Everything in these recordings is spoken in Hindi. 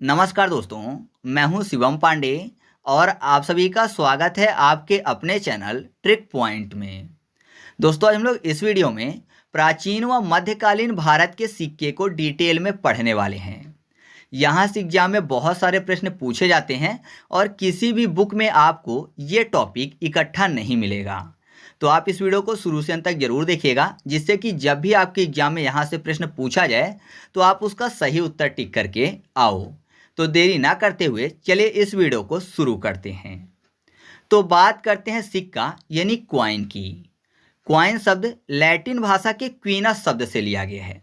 नमस्कार दोस्तों, मैं हूं शिवम पांडे और आप सभी का स्वागत है आपके अपने चैनल ट्रिक पॉइंट में। दोस्तों, आज हम लोग इस वीडियो में प्राचीन व मध्यकालीन भारत के सिक्के को डिटेल में पढ़ने वाले हैं। यहाँ से एग्जाम में बहुत सारे प्रश्न पूछे जाते हैं और किसी भी बुक में आपको ये टॉपिक इकट्ठा नहीं मिलेगा। तो आप इस वीडियो को शुरू से अंत तक जरूर देखिएगा, जिससे कि जब भी आपके एग्जाम में यहाँ से प्रश्न पूछा जाए तो आप उसका सही उत्तर टिक करके आओ। तो देरी ना करते हुए चलिए इस वीडियो को शुरू करते हैं। तो बात करते हैं सिक्का यानी क्वाइन की। क्वाइन शब्द लैटिन भाषा के क्वीनस शब्द से लिया गया है।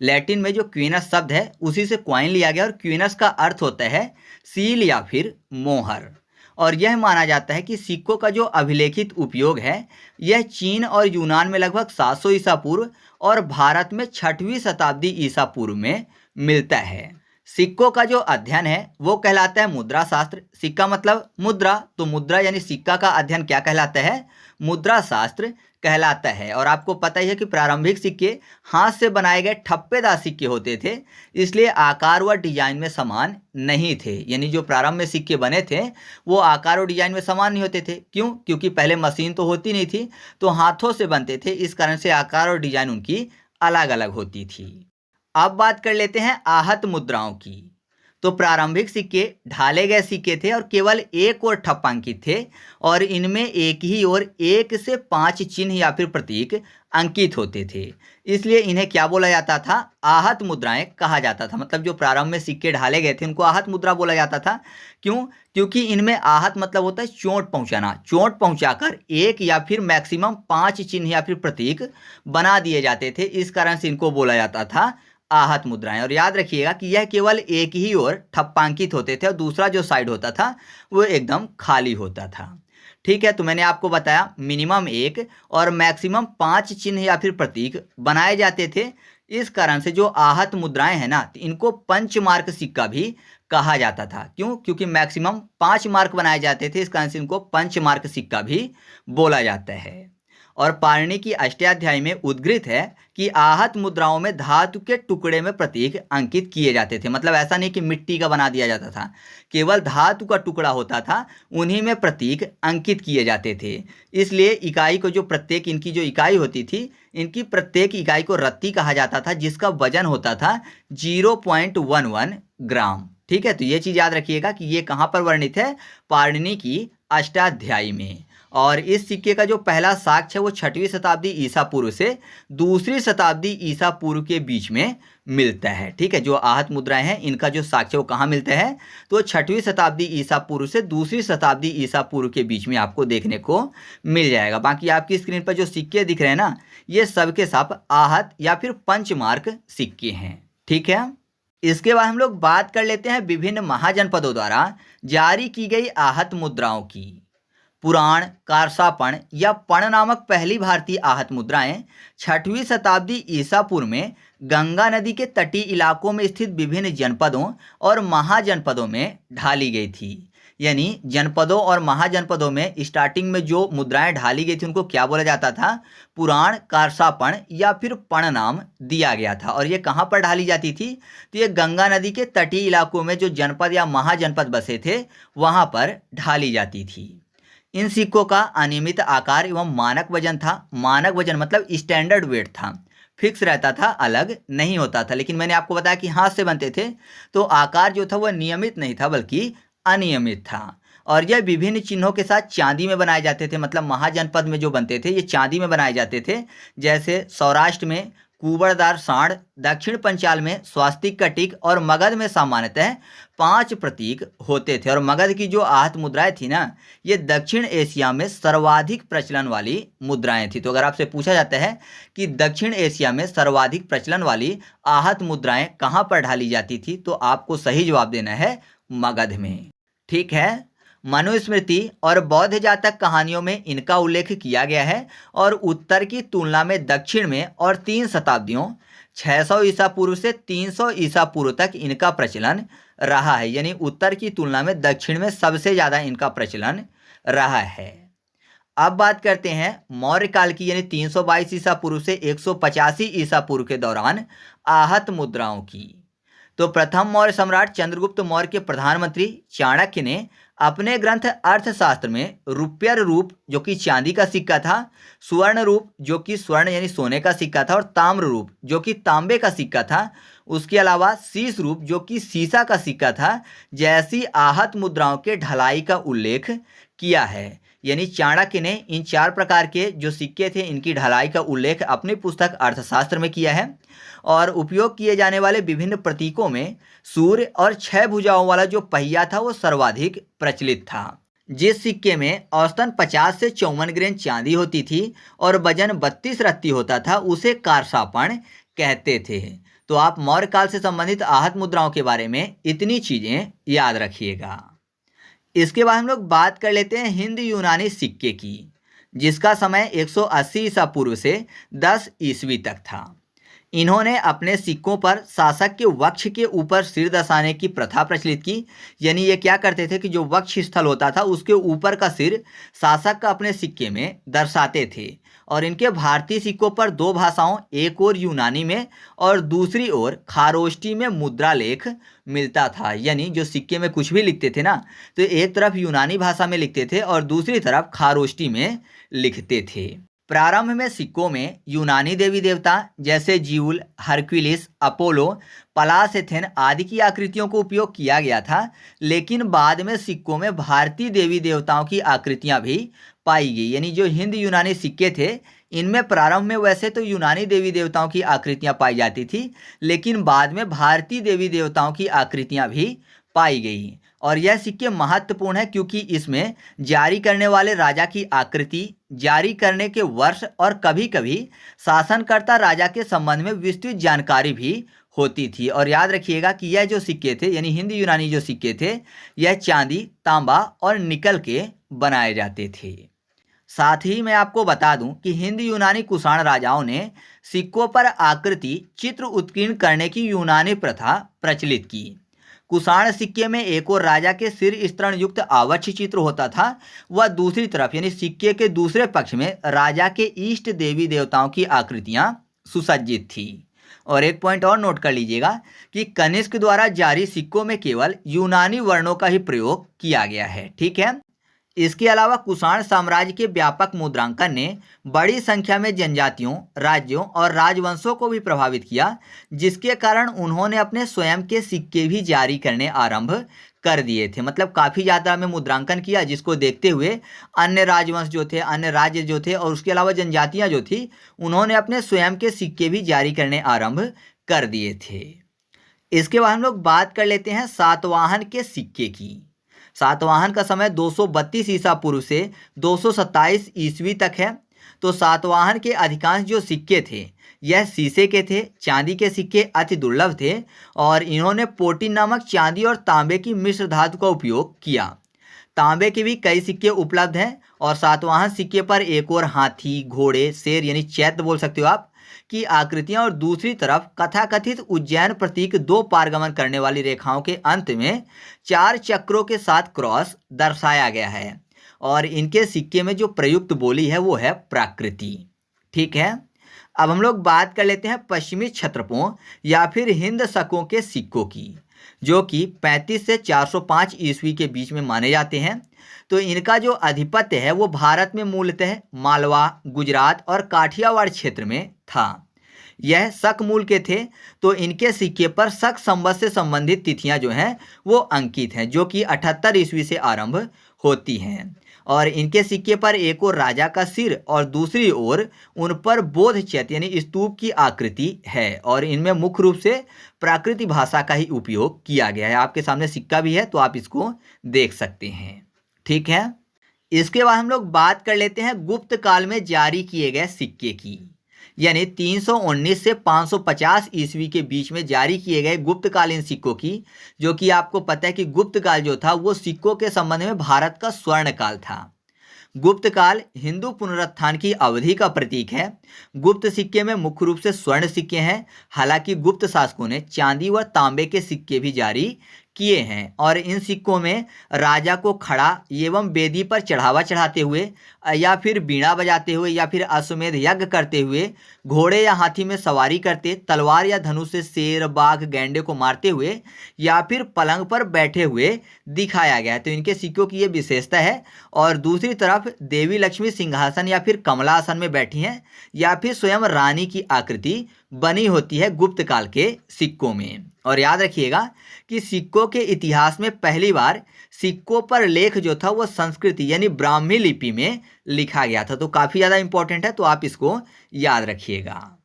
लैटिन में जो क्वीनस शब्द है उसी से क्वाइन लिया गया और क्वीनस का अर्थ होता है सील या फिर मोहर। और यह माना जाता है कि सिक्कों का जो अभिलेखित उपयोग है यह चीन और यूनान में लगभग 700 ईसा पूर्व और भारत में 6वीं शताब्दी ईसा पूर्व में मिलता है। सिक्कों का जो अध्ययन है वो कहलाता है मुद्रा शास्त्र। सिक्का मतलब मुद्रा, तो मुद्रा यानी सिक्का का अध्ययन क्या कहलाता है? मुद्रा शास्त्र कहलाता है। और आपको पता ही है कि प्रारंभिक सिक्के हाथ से बनाए गए ठप्पेदार सिक्के होते थे, इसलिए आकार व डिजाइन में समान नहीं थे। यानी जो प्रारंभ में सिक्के बने थे वो आकार और डिजाइन में समान नहीं होते थे। क्यों? क्योंकि पहले मशीन तो होती नहीं थी, तो हाथों से बनते थे, इस कारण से आकार और डिजाइन उनकी अलग अलग होती थी। अब बात कर लेते हैं आहत मुद्राओं की। तो प्रारंभिक सिक्के ढाले गए सिक्के थे और केवल एक ओर ठप्प अंकित थे और इनमें एक ही ओर 1 से 5 चिन्ह या फिर प्रतीक अंकित होते थे, इसलिए इन्हें क्या बोला जाता था? आहत मुद्राएं कहा जाता था। मतलब जो प्रारंभ में सिक्के ढाले गए थे उनको आहत मुद्रा बोला जाता था। क्यों? क्योंकि इनमें आहत मतलब होता है चोट पहुंचाना। चोट पहुंचाकर 1 या फिर मैक्सिमम 5 चिन्ह या फिर प्रतीक बना दिए जाते थे, इस कारण से इनको बोला जाता था आहत मुद्राएं। और याद रखिएगा कि यह केवल एक ही ओर ठप्पांकित होते थे और दूसरा जो साइड होता था वो एकदम खाली होता था। ठीक है, तो मैंने आपको बताया मिनिमम 1 और मैक्सिमम 5 चिन्ह या फिर प्रतीक बनाए जाते थे। इस कारण से जो आहत मुद्राएं हैं ना, इनको पंचमार्क सिक्का भी कहा जाता था। क्यों? क्योंकि मैक्सिमम 5 मार्क बनाए जाते थे, इस कारण से इनको पंचमार्क सिक्का भी बोला जाता है। और पाणिनि की अष्टाध्यायी में उद्घृत है कि आहत मुद्राओं में धातु के टुकड़े में प्रतीक अंकित किए जाते थे। मतलब ऐसा नहीं कि मिट्टी का बना दिया जाता था, केवल धातु का टुकड़ा होता था, उन्हीं में प्रतीक अंकित किए जाते थे। इसलिए इकाई को जो प्रत्येक इनकी जो इकाई होती थी, इनकी प्रत्येक इकाई को रत्ती कहा जाता था, जिसका वजन होता था 0.11 ग्राम। ठीक है, तो ये चीज़ याद रखिएगा कि ये कहाँ पर वर्णित है? पाणिनि की अष्टाध्यायी में। और इस सिक्के का जो पहला साक्ष्य है वो 6वीं शताब्दी ईसा पूर्व से 2री शताब्दी ईसा पूर्व के बीच में मिलता है। ठीक है, जो आहत मुद्राएं हैं इनका जो साक्ष्य वो कहाँ मिलता है? तो 6वीं शताब्दी ईसा पूर्व से 2री शताब्दी ईसा पूर्व के बीच में आपको देखने को मिल जाएगा। बाकी आपकी स्क्रीन पर जो सिक्के दिख रहे हैं ना, ये सबके सब आहत या फिर पंचमार्क सिक्के हैं। ठीक है, इसके बाद हम लोग बात कर लेते हैं विभिन्न महाजनपदों द्वारा जारी की गई आहत मुद्राओं की। पुराण, कारसापण या पण नामक पहली भारतीय आहत मुद्राएं 6वीं शताब्दी ईसा पूर्व में गंगा नदी के तटीय इलाकों में स्थित विभिन्न जनपदों और महाजनपदों में ढाली गई थी। यानी जनपदों और महाजनपदों में स्टार्टिंग में जो मुद्राएं ढाली गई थी उनको क्या बोला जाता था? पुराण, कारसापण या फिर पण नाम दिया गया था। और ये कहाँ पर ढाली जाती थी? तो ये गंगा नदी के तटीय इलाकों में जो जनपद या महाजनपद बसे थे वहाँ पर ढाली जाती थी। इन सिक्कों का अनियमित आकार एवं मानक वजन था। मानक वजन मतलब स्टैंडर्ड वेट था, फिक्स रहता था, अलग नहीं होता था। लेकिन मैंने आपको बताया कि हाथ से बनते थे तो आकार जो था वह नियमित नहीं था बल्कि अनियमित था। और यह विभिन्न चिन्हों के साथ चांदी में बनाए जाते थे। मतलब महाजनपद में जो बनते थे ये चांदी में बनाए जाते थे। जैसे सौराष्ट्र में कुबड़दार सांड, दक्षिण पंचाल में स्वास्तिक का टिक और मगध में सामान्यतः 5 प्रतीक होते थे। और मगध की जो आहत मुद्राएं थी ना, ये दक्षिण एशिया में सर्वाधिक प्रचलन वाली मुद्राएं थी। तो अगर आपसे पूछा जाता है कि दक्षिण एशिया में सर्वाधिक प्रचलन वाली आहत मुद्राएं कहाँ पर ढाली जाती थी, तो आपको सही जवाब देना है मगध में। ठीक है, मनुस्मृति और बौद्ध जातक कहानियों में इनका उल्लेख किया गया है और उत्तर की तुलना में दक्षिण में और 3 शताब्दियों 600 ईसा पूर्व से 300 ईसा पूर्व तक इनका प्रचलन रहा है। यानी उत्तर की तुलना में दक्षिण में सबसे ज़्यादा इनका प्रचलन रहा है। अब बात करते हैं मौर्य काल की, यानी 322 ईसा पूर्व से 185 ईसा पूर्व के दौरान आहत मुद्राओं की। तो प्रथम मौर्य सम्राट चंद्रगुप्त मौर्य के प्रधानमंत्री चाणक्य ने अपने ग्रंथ अर्थशास्त्र में रुप्यर रूप जो कि चांदी का सिक्का था, सुवर्ण रूप जो कि स्वर्ण यानी सोने का सिक्का था और ताम्र रूप जो कि तांबे का सिक्का था, उसके अलावा शीश रूप जो कि सीसा का सिक्का था, जैसी आहत मुद्राओं के ढलाई का उल्लेख किया है। यानी चाणक्य ने इन 4 प्रकार के जो सिक्के थे इनकी ढलाई का उल्लेख अपनी पुस्तक अर्थशास्त्र में किया है। और उपयोग किए जाने वाले विभिन्न प्रतीकों में सूर्य और 6 भुजाओं वाला जो पहिया था वो सर्वाधिक प्रचलित था। जिस सिक्के में औसतन 50 से 54 ग्रेन चांदी होती थी और वजन 32 रत्ती होता था, उसे कारसापण कहते थे। तो आप मौर्य काल से संबंधित आहत मुद्राओं के बारे में इतनी चीजें याद रखिएगा। इसके बाद हम लोग बात कर लेते हैं हिंद यूनानी सिक्के की, जिसका समय 180 ईसा पूर्व से 10 ईस्वी तक था। इन्होंने अपने सिक्कों पर शासक के वक्ष के ऊपर सिर दर्शाने की प्रथा प्रचलित की। यानी ये क्या करते थे कि जो वक्ष स्थल होता था उसके ऊपर का सिर शासक का अपने सिक्के में दर्शाते थे। और इनके भारतीय सिक्कों पर 2 भाषाओं, एक और यूनानी में और दूसरी ओर खारोष्टी में मुद्रा लेख मिलता था। यानी जो सिक्के में कुछ भी लिखते थे ना, तो एक तरफ यूनानी भाषा में लिखते थे और दूसरी तरफ खारोष्टी में लिखते थे। प्रारंभ में सिक्कों में यूनानी देवी देवता जैसे ज्यूल, हरक्यूलिस, अपोलो, पलास एथेन आदि की आकृतियों को उपयोग किया गया था, लेकिन बाद में सिक्कों में भारतीय देवी देवताओं की आकृतियां भी पाई गई। यानी जो हिंद यूनानी सिक्के थे इनमें प्रारंभ में वैसे तो यूनानी देवी देवताओं की आकृतियां पाई जाती थी, लेकिन बाद में भारतीय देवी देवताओं की आकृतियां भी पाई गई। और यह सिक्के महत्वपूर्ण है क्योंकि इसमें जारी करने वाले राजा की आकृति, जारी करने के वर्ष और कभी कभी शासनकर्ता राजा के संबंध में विस्तृत जानकारी भी होती थी। और याद रखिएगा कि यह जो सिक्के थे यानी हिंद यूनानी जो सिक्के थे यह चांदी, तांबा और निकल के बनाए जाते थे। साथ ही मैं आपको बता दूं कि हिंद यूनानी कुषाण राजाओं ने सिक्कों पर आकृति चित्र उत्कीर्ण करने की यूनानी प्रथा प्रचलित की। कुषाण सिक्के में एक और राजा के सिर स्तरण युक्त आवक्ष चित्र होता था, वह दूसरी तरफ यानी सिक्के के दूसरे पक्ष में राजा के इष्ट देवी देवताओं की आकृतियां सुसज्जित थी। और एक पॉइंट और नोट कर लीजिएगा कि कनिष्क द्वारा जारी सिक्कों में केवल यूनानी वर्णों का ही प्रयोग किया गया है। ठीक है। इसके अलावा कुषाण साम्राज्य के व्यापक मुद्रांकन ने बड़ी संख्या में जनजातियों, राज्यों और राजवंशों को भी प्रभावित किया, जिसके कारण उन्होंने अपने स्वयं के सिक्के भी जारी करने आरंभ कर दिए थे। मतलब काफ़ी ज़्यादा में मुद्रांकन किया, जिसको देखते हुए अन्य राजवंश जो थे, अन्य राज्य जो थे और उसके अलावा जनजातियाँ जो थी, उन्होंने अपने स्वयं के सिक्के भी जारी करने आरंभ कर दिए थे। इसके बाद हम लोग बात कर लेते हैं सातवाहन के सिक्के की। सातवाहन का समय 232 ईसा पूर्व से 227 ईस्वी तक है। तो सातवाहन के अधिकांश जो सिक्के थे यह शीशे के थे। चांदी के सिक्के अति दुर्लभ थे और इन्होंने पोटीन नामक चांदी और तांबे की मिश्र धातु का उपयोग किया। तांबे के भी कई सिक्के उपलब्ध हैं और सातवाहन सिक्के पर एक और हाथी, घोड़े, शेर यानी चैत्य बोल सकते हो आप की आकृतियां और दूसरी तरफ कथाकथित उज्जैन प्रतीक 2 पारगमन करने वाली रेखाओं के अंत में 4 चक्रों के साथ क्रॉस दर्शाया गया है। और इनके सिक्के में जो प्रयुक्त बोली है वो है प्राकृति। ठीक है। अब हम लोग बात कर लेते हैं पश्चिमी क्षत्रपों या फिर हिंद शकों के सिक्कों की, जो कि 35 से 405 ईस्वी के बीच में माने जाते हैं। तो इनका जो अधिपत्य है वो भारत में मूलतः मालवा, गुजरात और काठियावाड़ क्षेत्र में था। यह शक मूल के थे। तो इनके सिक्के पर शक संवत से संबंधित तिथियां जो हैं वो अंकित हैं, जो कि 78 ईस्वी से आरंभ होती हैं। और इनके सिक्के पर एक और राजा का सिर और दूसरी ओर उन पर बोध चैत्य यानी स्तूप की आकृति है। और इनमें मुख्य रूप से प्राकृतिक भाषा का ही उपयोग किया गया है। आपके सामने सिक्का भी है तो आप इसको देख सकते हैं। ठीक है। इसके बाद हम लोग बात कर लेते हैं गुप्त काल में जारी किए गए सिक्के की, यानी 319 से 550 ईस्वी के बीच में जारी किए गए गुप्तकालीन सिक्कों की, जो कि आपको पता है कि गुप्त काल जो था वो सिक्कों के संबंध में भारत का स्वर्ण काल था। गुप्त काल हिंदू पुनरुत्थान की अवधि का प्रतीक है। गुप्त सिक्के में मुख्य रूप से स्वर्ण सिक्के हैं, हालांकि गुप्त शासकों ने चांदी व तांबे के सिक्के भी जारी किए हैं और इन सिक्कों में राजा को खड़ा एवं वेदी पर चढ़ावा चढ़ाते हुए या फिर बीड़ा बजाते हुए या फिर अश्वमेध यज्ञ करते हुए, घोड़े या हाथी में सवारी करते, तलवार या धनुष से शेर बाघ गैंडे को मारते हुए या फिर पलंग पर बैठे हुए दिखाया गया है। तो इनके सिक्कों की ये विशेषता है। और दूसरी तरफ देवी लक्ष्मी सिंहासन या फिर कमलासन में बैठी हैं या फिर स्वयं रानी की आकृति बनी होती है गुप्त काल के सिक्कों में। और याद रखिएगा कि सिक्कों के इतिहास में पहली बार सिक्कों पर लेख जो था वो संस्कृति यानी ब्राह्मी लिपि में लिखा गया था। तो काफ़ी ज़्यादा इंपॉर्टेंट है, तो आप इसको याद रखिएगा।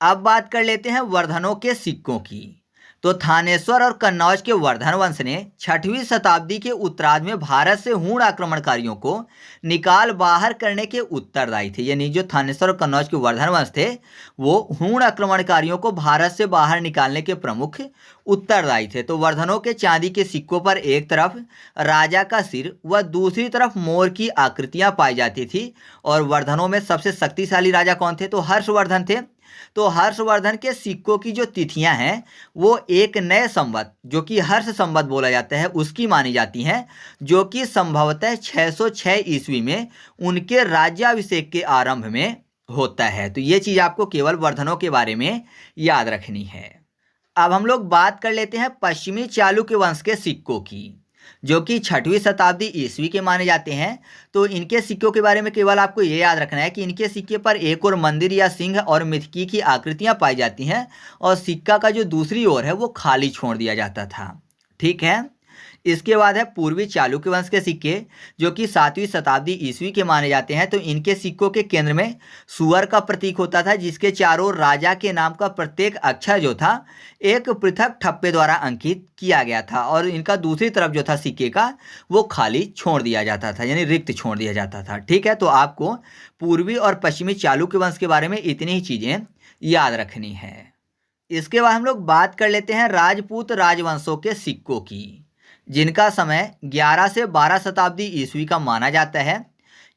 अब बात कर लेते हैं वर्धनों के सिक्कों की। तो थानेश्वर और कन्नौज के वर्धन वंश ने 6वीं शताब्दी के उत्तरार्ध में भारत से हूण आक्रमणकारियों को निकाल बाहर करने के उत्तरदायी थे। यानी जो थानेश्वर और कन्नौज के वर्धन वंश थे वो हूण आक्रमणकारियों को भारत से बाहर निकालने के प्रमुख उत्तरदायी थे। तो वर्धनों के चांदी के सिक्कों पर एक तरफ राजा का सिर व दूसरी तरफ मोर की आकृतियां पाई जाती थी। और वर्धनों में सबसे शक्तिशाली राजा कौन थे? तो हर्षवर्धन थे। तो हर्षवर्धन के सिक्कों की जो तिथियां हैं वो एक नए संवत जो कि हर्ष संवत बोला जाता है उसकी मानी जाती हैं, जो कि संभवतः 606 ईस्वी में उनके राज्याभिषेक के आरंभ में होता है। तो ये चीज़ आपको केवल वर्धनों के बारे में याद रखनी है। अब हम लोग बात कर लेते हैं पश्चिमी चालुक्य वंश के सिक्कों की, जो कि 6वीं शताब्दी ईस्वी के माने जाते हैं। तो इनके सिक्कों के बारे में केवल आपको ये याद रखना है कि इनके सिक्के पर एक और मंदिर या सिंह और मिथकी की आकृतियां पाई जाती हैं और सिक्का का जो दूसरी ओर है वो खाली छोड़ दिया जाता था। ठीक है। इसके बाद है पूर्वी चालुक्य वंश के सिक्के, जो कि 7वीं शताब्दी ईस्वी के माने जाते हैं। तो इनके सिक्कों के केंद्र में सुअर का प्रतीक होता था, जिसके चारों ओर राजा के नाम का प्रत्येक अक्षर जो था एक पृथक ठप्पे द्वारा अंकित किया गया था। और इनका दूसरी तरफ जो था सिक्के का वो खाली छोड़ दिया जाता था, यानी रिक्त छोड़ दिया जाता था। ठीक है। तो आपको पूर्वी और पश्चिमी चालुक्य वंश के बारे में इतनी ही चीज़ें याद रखनी है। इसके बाद हम लोग बात कर लेते हैं राजपूत राजवंशों के सिक्कों की, जिनका समय 11 से 12 शताब्दी ईस्वी का माना जाता है।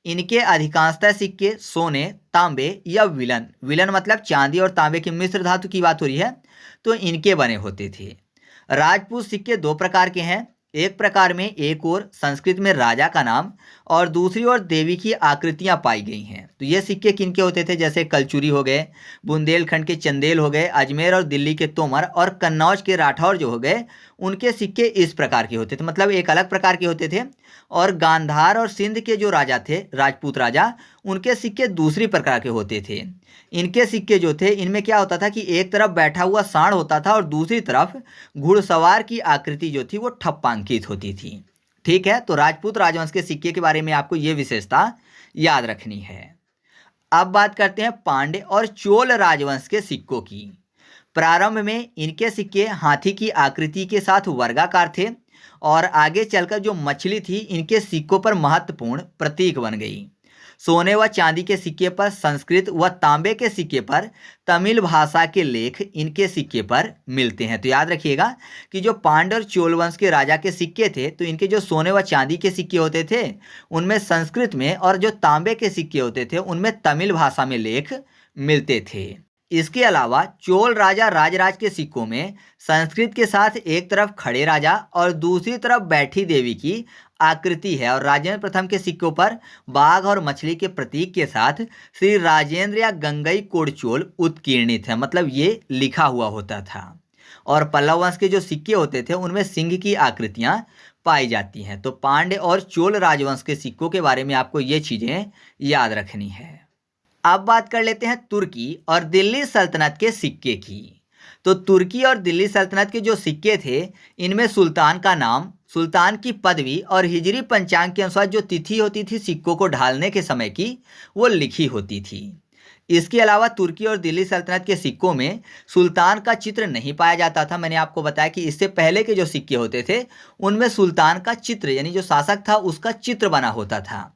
इनके अधिकांशतः सिक्के सोने, तांबे या विलन मतलब चांदी और तांबे की मिश्र धातु की बात हो रही है, तो इनके बने होते थे। राजपूत सिक्के दो प्रकार के हैं। एक प्रकार में एक ओर संस्कृत में राजा का नाम और दूसरी ओर देवी की आकृतियां पाई गई हैं। तो ये सिक्के किनके होते थे? जैसे कलचुरी हो गए, बुंदेलखंड के चंदेल हो गए, अजमेर और दिल्ली के तोमर और कन्नौज के राठौर जो हो गए, उनके सिक्के इस प्रकार के होते थे, मतलब एक अलग प्रकार के होते थे। और गांधार और सिंध के जो राजा थे, राजपूत राजा, उनके सिक्के दूसरी प्रकार के होते थे। इनके सिक्के जो थे इनमें क्या होता था कि एक तरफ बैठा हुआ सांड होता था और दूसरी तरफ घुड़सवार की आकृति जो थी वो ठप्पांकित होती थी। ठीक है। तो राजपूत राजवंश के सिक्के के बारे में आपको ये विशेषता याद रखनी है। अब बात करते हैं पांड्य और चोल राजवंश के सिक्कों की। प्रारंभ में इनके सिक्के हाथी की आकृति के साथ वर्गाकार थे और आगे चलकर जो मछली थी इनके सिक्कों पर महत्वपूर्ण प्रतीक बन गई। सोने व चांदी के सिक्के पर संस्कृत व तांबे के सिक्के पर तमिल भाषा के लेख इनके सिक्के पर मिलते हैं। तो याद रखिएगा कि जो पांड्य और चोल वंश के राजा के सिक्के थे तो इनके जो सोने व चांदी के सिक्के होते थे उनमें संस्कृत में, और जो तांबे के सिक्के होते थे उनमें तमिल भाषा में लेख मिलते थे। इसके अलावा चोल राजा राजराज के सिक्कों में संस्कृत के साथ एक तरफ खड़े राजा और दूसरी तरफ बैठी देवी की आकृति है। और राजेंद्र प्रथम के सिक्कों पर बाघ और मछली के प्रतीक के साथ श्री राजेंद्र या गंगई कोडचोल उत्कीर्णित है, मतलब ये लिखा हुआ होता था। और पल्लव वंश के जो सिक्के होते थे उनमें सिंह की आकृतियां पाई जाती हैं। तो पांड्य और चोल राजवंश के सिक्कों के बारे में आपको ये चीज़ें याद रखनी है। अब बात कर लेते हैं तुर्की और दिल्ली सल्तनत के सिक्के की। तो तुर्की और दिल्ली सल्तनत के जो सिक्के थे इनमें सुल्तान का नाम, सुल्तान की पदवी और हिजरी पंचांग के अनुसार जो तिथि होती थी सिक्कों को ढालने के समय की वो लिखी होती थी। इसके अलावा तुर्की और दिल्ली सल्तनत के सिक्कों में सुल्तान का चित्र नहीं पाया जाता था। मैंने आपको बताया कि इससे पहले के जो सिक्के होते थे उनमें सुल्तान का चित्र यानी जो शासक था उसका चित्र बना होता था।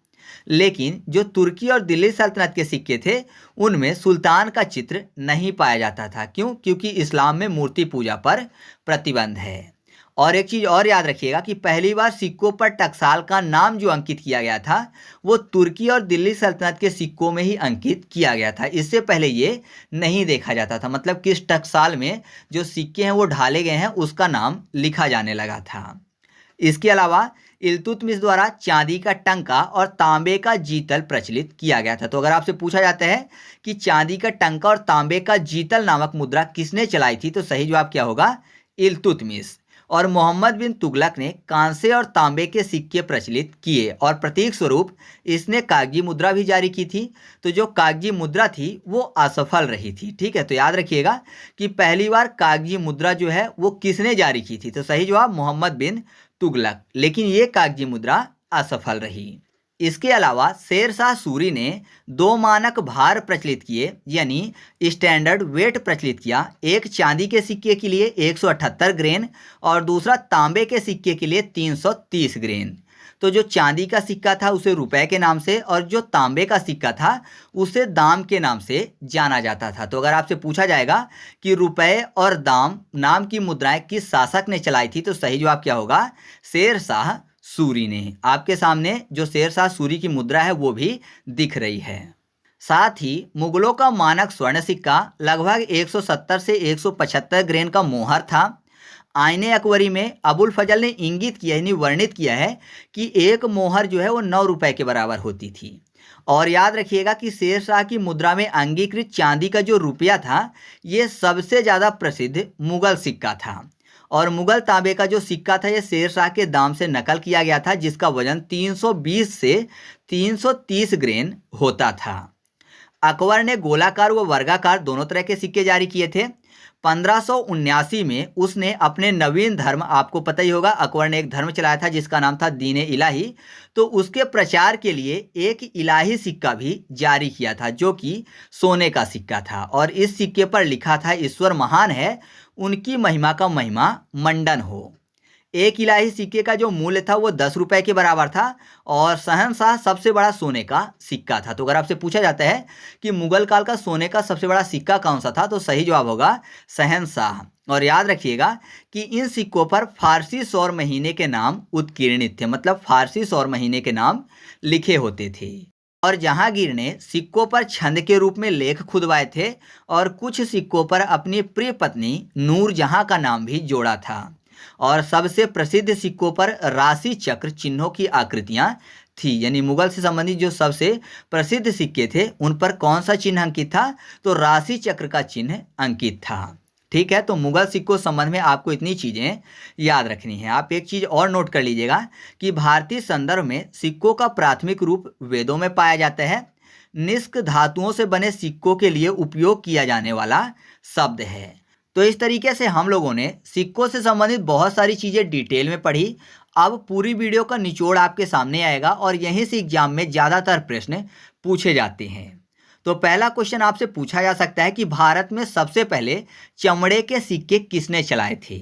लेकिन जो तुर्की और दिल्ली सल्तनत के सिक्के थे उनमें सुल्तान का चित्र नहीं पाया जाता था। क्यों? क्योंकि इस्लाम में मूर्ति पूजा पर प्रतिबंध है। और एक चीज और याद रखिएगा कि पहली बार सिक्कों पर टकसाल का नाम जो अंकित किया गया था वो तुर्की और दिल्ली सल्तनत के सिक्कों में ही अंकित किया गया था। इससे पहले ये नहीं देखा जाता था, मतलब किस टकसाल में जो सिक्के हैं वो ढाले गए हैं उसका नाम लिखा जाने लगा था। इसके अलावा इल्तुतमिश द्वारा चांदी का टंका और तांबे का जीतल प्रचलित किया गया था। तो अगर आपसे पूछा जाता है कि चांदी का टंका और तांबे का जीतल नामक मुद्रा किसने चलाई थी, तो सही जवाब क्या होगा? इल्तुतमिश। और मोहम्मद बिन तुगलक ने कांसे और तांबे के सिक्के प्रचलित किए और प्रतीक स्वरूप इसने कागजी मुद्रा भी जारी की थी। तो जो कागजी मुद्रा थी वो असफल रही थी। ठीक है, तो याद रखिएगा कि पहली बार कागजी मुद्रा जो है वो किसने जारी की थी, तो सही जवाब मोहम्मद बिन तुगलक। लेकिन ये कागजी मुद्रा असफल रही। इसके अलावा शेर शाह सूरी ने 2 मानक भार प्रचलित किए, यानी स्टैंडर्ड वेट प्रचलित किया। एक चांदी के सिक्के के लिए 178 ग्रेन और दूसरा तांबे के सिक्के के लिए 330 ग्रेन। तो जो चांदी का सिक्का था उसे रुपए के नाम से और जो तांबे का सिक्का था उसे दाम के नाम से जाना जाता था। तो अगर आपसे पूछा जाएगा कि रुपए और दाम नाम की मुद्राएं किस शासक ने चलाई थी, तो सही जवाब क्या होगा? शेर शाह सूरी ने। आपके सामने जो शेर शाह सूरी की मुद्रा है वो भी दिख रही है। साथ ही मुगलों का मानक स्वर्ण सिक्का लगभग 170 से 175 ग्रेन का मोहर था। आईने अकबरी में अबुल फजल ने इंगित किया, यानी वर्णित किया है कि एक मोहर जो है वो 9 रुपए के बराबर होती थी। और याद रखिएगा कि शेर शाह की मुद्रा में अंगीकृत चांदी का जो रुपया था ये सबसे ज़्यादा प्रसिद्ध मुगल सिक्का था। और मुगल तांबे का जो सिक्का था ये शेर शाह के दाम से नकल किया गया था, जिसका वजन 320 से 330 ग्रेन होता था। अकबर ने गोलाकार व वर्गाकार दोनों तरह के सिक्के जारी किए थे। 1579 में उसने अपने नवीन धर्म, आपको पता ही होगा अकबर ने एक धर्म चलाया था जिसका नाम था दीन इलाही, तो उसके प्रचार के लिए एक इलाही सिक्का भी जारी किया था जो कि सोने का सिक्का था। और इस सिक्के पर लिखा था, ईश्वर महान है, उनकी महिमा का महिमा मंडन हो। एक इलाही सिक्के का जो मूल्य था वो 10 रुपए के बराबर था और शहंशाह सबसे बड़ा सोने का सिक्का था। तो अगर आपसे पूछा जाता है कि मुगल काल का सोने का सबसे बड़ा सिक्का कौन सा था, तो सही जवाब होगा शहंशाह। और याद रखिएगा कि इन सिक्कों पर फारसी सौर महीने के नाम उत्कीर्णित थे, मतलब फारसी सौर महीने के नाम लिखे होते थे। और जहांगीर ने सिक्कों पर छंद के रूप में लेख खुदवाए थे और कुछ सिक्कों पर अपनी प्रिय पत्नी नूरजहां का नाम भी जोड़ा था। और सबसे प्रसिद्ध सिक्कों पर राशि चक्र चिन्हों की आकृतियां थी, यानी मुगल से संबंधित जो सबसे प्रसिद्ध सिक्के थे उन पर कौन सा चिन्ह अंकित था, तो राशि चक्र का चिन्ह अंकित था। ठीक है, तो मुगल सिक्कों संबंध में आपको इतनी चीज़ें याद रखनी है। आप एक चीज़ और नोट कर लीजिएगा कि भारतीय संदर्भ में सिक्कों का प्राथमिक रूप वेदों में पाया जाता है। निष्क धातुओं से बने सिक्कों के लिए उपयोग किया जाने वाला शब्द है। तो इस तरीके से हम लोगों ने सिक्कों से संबंधित बहुत सारी चीज़ें डिटेल में पढ़ी। अब पूरी वीडियो का निचोड़ आपके सामने आएगा और यहीं से एग्जाम में ज़्यादातर प्रश्न पूछे जाते हैं। तो पहला क्वेश्चन आपसे पूछा जा सकता है कि भारत में सबसे पहले चमड़े के सिक्के किसने चलाए थे,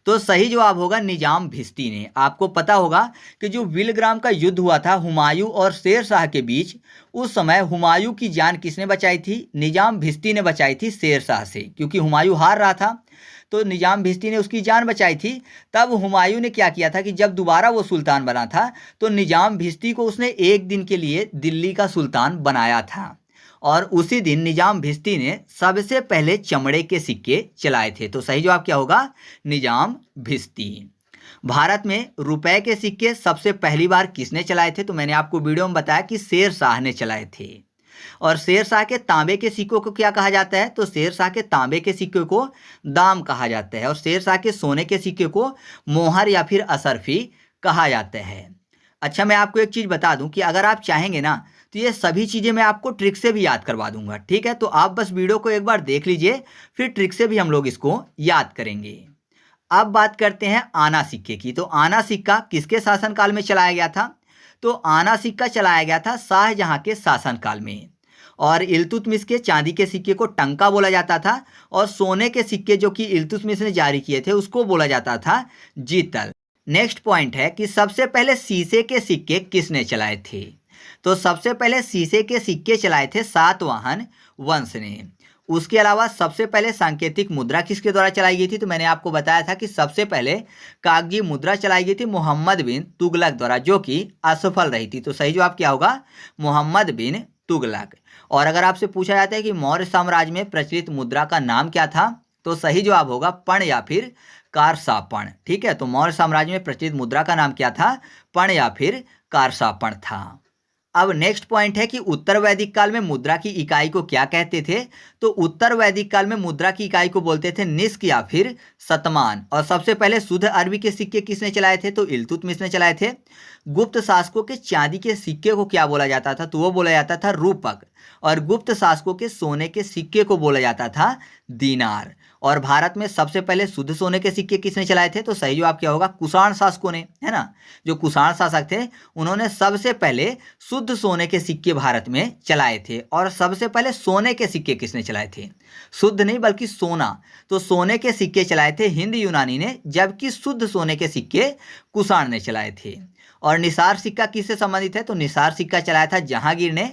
तो सही जवाब होगा निजाम भिस्ती ने। आपको पता होगा कि जो विलग्राम का युद्ध हुआ था हुमायूं और शेर शाह के बीच, उस समय हुमायूं की जान किसने बचाई थी, निजाम भिस्ती ने बचाई थी शेर शाह से, क्योंकि हुमायूं हार रहा था तो निजाम भिस्ती ने उसकी जान बचाई थी। तब हुमायूं ने क्या किया था कि जब दोबारा वो सुल्तान बना था तो निजाम भिस्ती को उसने एक दिन के लिए दिल्ली का सुल्तान बनाया था और उसी दिन निजाम भिस्ती ने सबसे पहले चमड़े के सिक्के चलाए थे। तो सही जवाब क्या होगा, निजाम भिस्ती। भारत में रुपए के सिक्के सबसे पहली बार किसने चलाए थे, तो मैंने आपको वीडियो में बताया कि शेर शाह ने चलाए थे। और शेर शाह के तांबे के सिक्कों को क्या कहा जाता है, तो शेर शाह के तांबे के सिक्के को दाम कहा जाता है और शेर शाह के सोने के सिक्के को मोहर या फिर असरफी कहा जाता है। अच्छा, मैं आपको एक चीज़ बता दूं कि अगर आप चाहेंगे ना तो ये सभी चीज़ें मैं आपको ट्रिक से भी याद करवा दूंगा। ठीक है, तो आप बस वीडियो को एक बार देख लीजिए, फिर ट्रिक से भी हम लोग इसको याद करेंगे। अब बात करते हैं आना सिक्के की। तो आना सिक्का किसके शासनकाल में चलाया गया था, तो आना सिक्का चलाया गया था शाहजहां के शासनकाल में। और इल्तुतमिश के चांदी के सिक्के को टंका बोला जाता था और सोने के सिक्के जो कि इल्तुतमिश ने जारी किए थे उसको बोला जाता था जीतल। नेक्स्ट पॉइंट है कि सबसे पहले शीशे के सिक्के किसने चलाए थे, तो सबसे पहले शीशे के सिक्के चलाए थे सातवाहन वंश ने। उसके अलावा सबसे पहले सांकेतिक मुद्रा किसके द्वारा चलाई गई थी? तो मैंने आपको बताया था कि सबसे पहले कागजी मुद्रा चलाई गई थी मोहम्मद बिन तुगलक द्वारा, जो कि असफल रही थी। तो सही जवाब क्या होगा? मोहम्मद बिन तुगलक। और अगर आपसे पूछा जाता है कि मौर्य साम्राज्य में प्रचलित मुद्रा का नाम क्या था, तो सही जवाब होगा पण या फिर कारसापण। ठीक है, तो मौर्य साम्राज्य में प्रचलित मुद्रा का नाम क्या था? पण या फिर कारसापण था। अब नेक्स्ट पॉइंट है कि उत्तर वैदिक काल में मुद्रा की इकाई को क्या कहते थे? तो उत्तर वैदिक काल में मुद्रा की इकाई को बोलते थे निस्क या फिर शतमान। और सबसे पहले शुद्ध अरबी के सिक्के किसने चलाए थे? तो इल्तुतमिश ने चलाए थे। गुप्त शासकों के चांदी के सिक्के को क्या बोला जाता था? तो वो बोला जाता था रूपक। और गुप्त शासकों के सोने के सिक्के को बोला जाता था दीनार। और भारत में सबसे पहले शुद्ध सोने के सिक्के किसने चलाए थे? तो सही जवाब क्या होगा? कुषाण शासकों ने, है ना। जो कुषाण शासक थे उन्होंने सबसे पहले शुद्ध सोने के सिक्के भारत में चलाए थे। और सबसे पहले सोने के सिक्के किसने चलाए थे? शुद्ध नहीं बल्कि सोना। तो सोने के सिक्के चलाए थे हिंद यूनानी ने, जबकि शुद्ध सोने के सिक्के कुषाण ने चलाए थे। और निसार सिक्का किससे संबंधित है? तो निसार सिक्का चलाया था जहांगीर ने।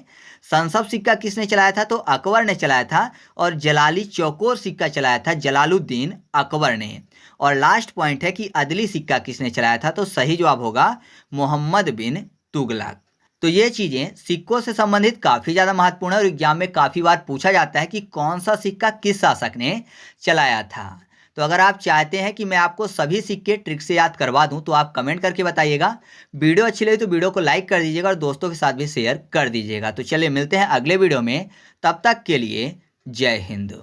संसब सिक्का किसने चलाया था? तो अकबर ने चलाया था। और जलाली चौकोर सिक्का चलाया था जलालुद्दीन अकबर ने। और लास्ट पॉइंट है कि अदली सिक्का किसने चलाया था? तो सही जवाब होगा मोहम्मद बिन तुगलक। तो ये चीजें सिक्कों से संबंधित काफी ज्यादा महत्वपूर्ण है और एग्जाम में काफी बार पूछा जाता है कि कौन सा सिक्का किस शासक ने चलाया था। तो अगर आप चाहते हैं कि मैं आपको सभी सिक्के ट्रिक से याद करवा दूं तो आप कमेंट करके बताइएगा। वीडियो अच्छी लगी तो वीडियो को लाइक कर दीजिएगा और दोस्तों के साथ भी शेयर कर दीजिएगा। तो चलिए मिलते हैं अगले वीडियो में, तब तक के लिए जय हिंद।